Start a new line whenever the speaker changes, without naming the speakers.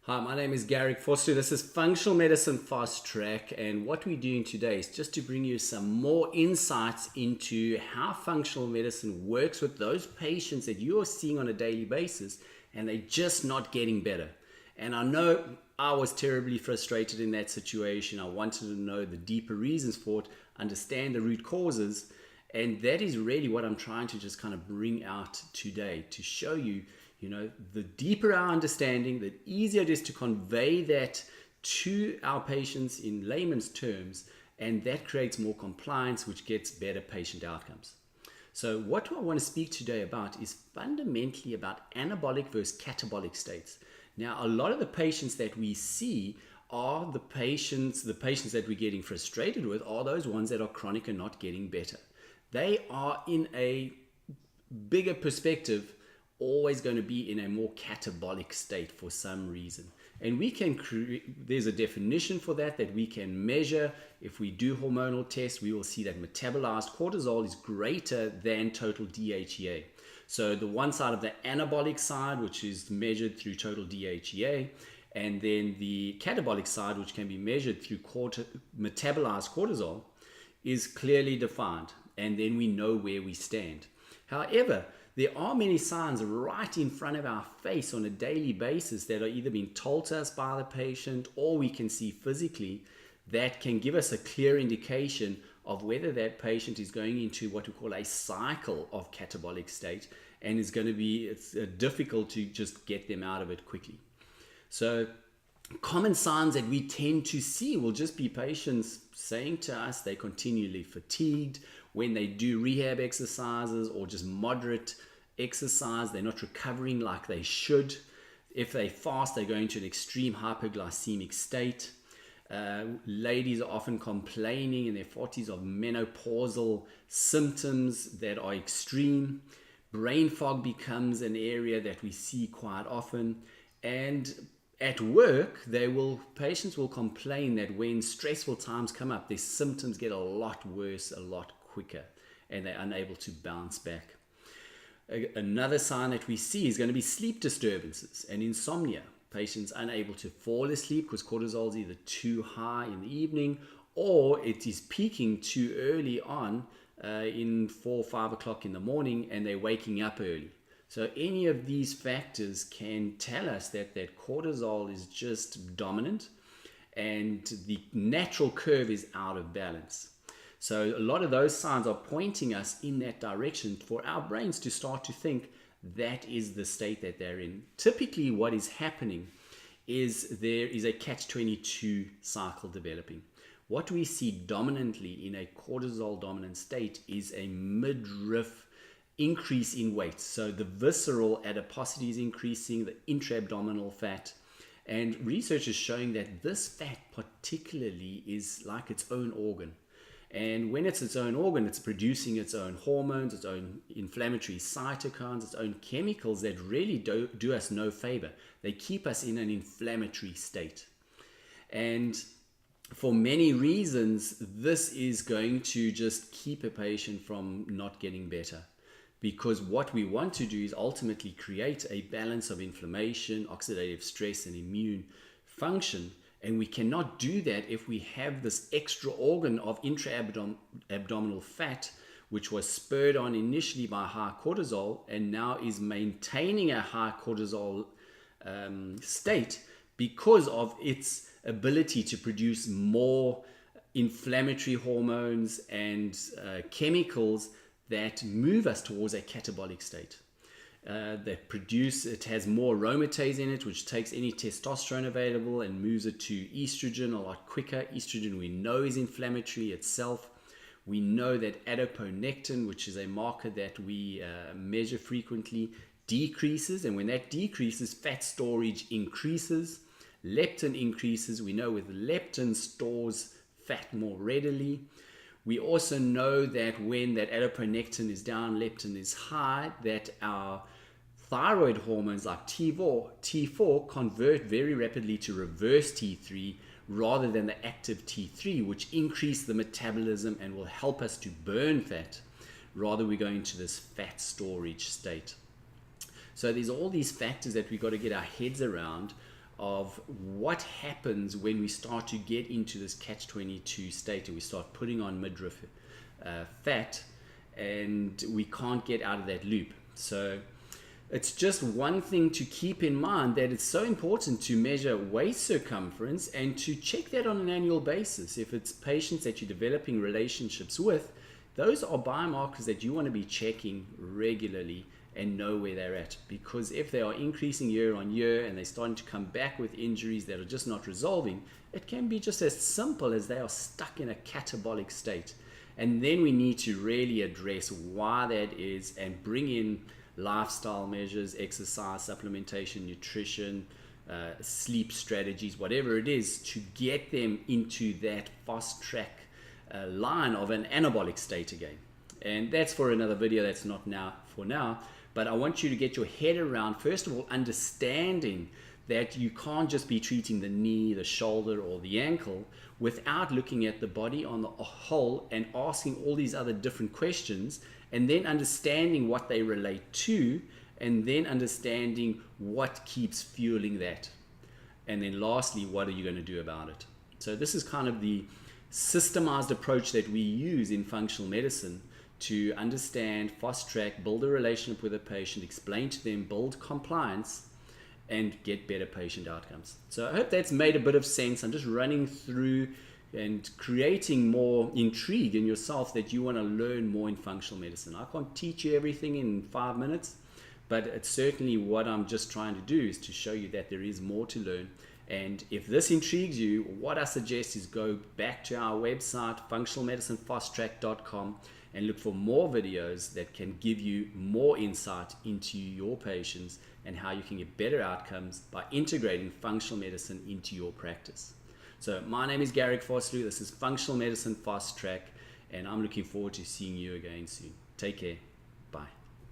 Hi, my name is Garric Vosloo. This is Functional Medicine Fast Track, and what we're doing today is just to bring you some more insights into how functional medicine works with those patients that you are seeing on a daily basis and they're just not getting better. And I know I was terribly frustrated in that situation. I wanted to know the deeper reasons for it, understand the root causes, and that is really what I'm trying to just kind of bring out today to show you, the deeper our understanding, the easier it is to convey that to our patients in layman's terms, and that creates more compliance, which gets better patient outcomes. So what I want to speak today about is fundamentally about anabolic versus catabolic states. Now, a lot of the patients that we see are the patients that we're getting frustrated with are those ones that are chronic and not getting better. They are, in a bigger perspective, always going to be in a more catabolic state for some reason. And we can there's a definition for that we can measure. If we do hormonal tests, we will see that metabolized cortisol is greater than total DHEA. So the one side of the anabolic side, which is measured through total DHEA, and then the catabolic side, which can be measured through metabolized cortisol, is clearly defined. And then we know where we stand. However, there are many signs right in front of our face on a daily basis that are either being told to us by the patient or we can see physically that can give us a clear indication of whether that patient is going into what we call a cycle of catabolic state and is going to be difficult to just get them out of it quickly. So common signs that we tend to see will just be patients saying to us they're continually fatigued. When they do rehab exercises or just moderate exercise, they're not recovering like they should. If they fast, they go into an extreme hyperglycemic state. Ladies are often complaining in their 40s of menopausal symptoms that are extreme. Brain fog becomes an area that we see quite often. And at work, patients will complain that when stressful times come up, their symptoms get a lot worse, a lot quicker, and they're unable to bounce back. Another sign that we see is going to be sleep disturbances and insomnia. Patients unable to fall asleep because cortisol is either too high in the evening or it is peaking too early on in 4 or 5 o'clock in the morning, and they're waking up early. So any of these factors can tell us that cortisol is just dominant and the natural curve is out of balance. So a lot of those signs are pointing us in that direction for our brains to start to think that is the state that they're in. Typically what is happening is there is a catch-22 cycle developing. What we see dominantly in a cortisol dominant state is a midriff increase in weight. So the visceral adiposity is increasing, the intra-abdominal fat, and research is showing that this fat particularly is like its own organ. And when it's its own organ, it's producing its own hormones, its own inflammatory cytokines, its own chemicals that really do us no favor. They keep us in an inflammatory state. And for many reasons, this is going to just keep a patient from not getting better. Because what we want to do is ultimately create a balance of inflammation, oxidative stress, and immune function. And we cannot do that if we have this extra organ of intra-abdominal fat, which was spurred on initially by high cortisol and now is maintaining a high cortisol state because of its ability to produce more inflammatory hormones and chemicals that move us towards a catabolic state. It has more aromatase in it, which takes any testosterone available and moves it to estrogen a lot quicker. Estrogen we know is inflammatory itself. We know that adiponectin, which is a marker that we measure frequently, decreases, and when that decreases, fat storage increases. Leptin increases. We know with leptin stores fat more readily. We also know that when that adiponectin is down, leptin is high, that our thyroid hormones like T4 convert very rapidly to reverse T3 rather than the active T3, which increase the metabolism and will help us to burn fat. Rather, we're going to this fat storage state. So there's all these factors that we've got to get our heads around of what happens when we start to get into this catch-22 state and we start putting on midriff fat and we can't get out of that loop. So it's just one thing to keep in mind, that it's so important to measure waist circumference and to check that on an annual basis. If it's patients that you're developing relationships with, those are biomarkers that you want to be checking regularly and know where they're at. Because if they are increasing year on year and they're starting to come back with injuries that are just not resolving, it can be just as simple as they are stuck in a catabolic state. And then we need to really address why that is and bring in lifestyle measures, exercise, supplementation, nutrition, sleep strategies, whatever it is, to get them into that fast track line of an anabolic state again. And that's for another video, that's not now for now. But I want you to get your head around, first of all, understanding that you can't just be treating the knee, the shoulder, or the ankle without looking at the body on the whole and asking all these other different questions, and then understanding what they relate to, and then understanding what keeps fueling that. And then lastly, what are you going to do about it? So this is kind of the systemized approach that we use in functional medicine to understand, fast track, build a relationship with a patient, explain to them, build compliance, and get better patient outcomes. So I hope that's made a bit of sense. I'm just running through and creating more intrigue in yourself that you want to learn more in functional medicine. I can't teach you everything in 5 minutes, but it's certainly what I'm just trying to do, is to show you that there is more to learn. And if this intrigues you, what I suggest is go back to our website, functionalmedicinefasttrack.com, and look for more videos that can give you more insight into your patients and how you can get better outcomes by integrating functional medicine into your practice. So my name is Garric Vosloo. This is Functional Medicine Fast Track, and I'm looking forward to seeing you again soon. Take care. Bye.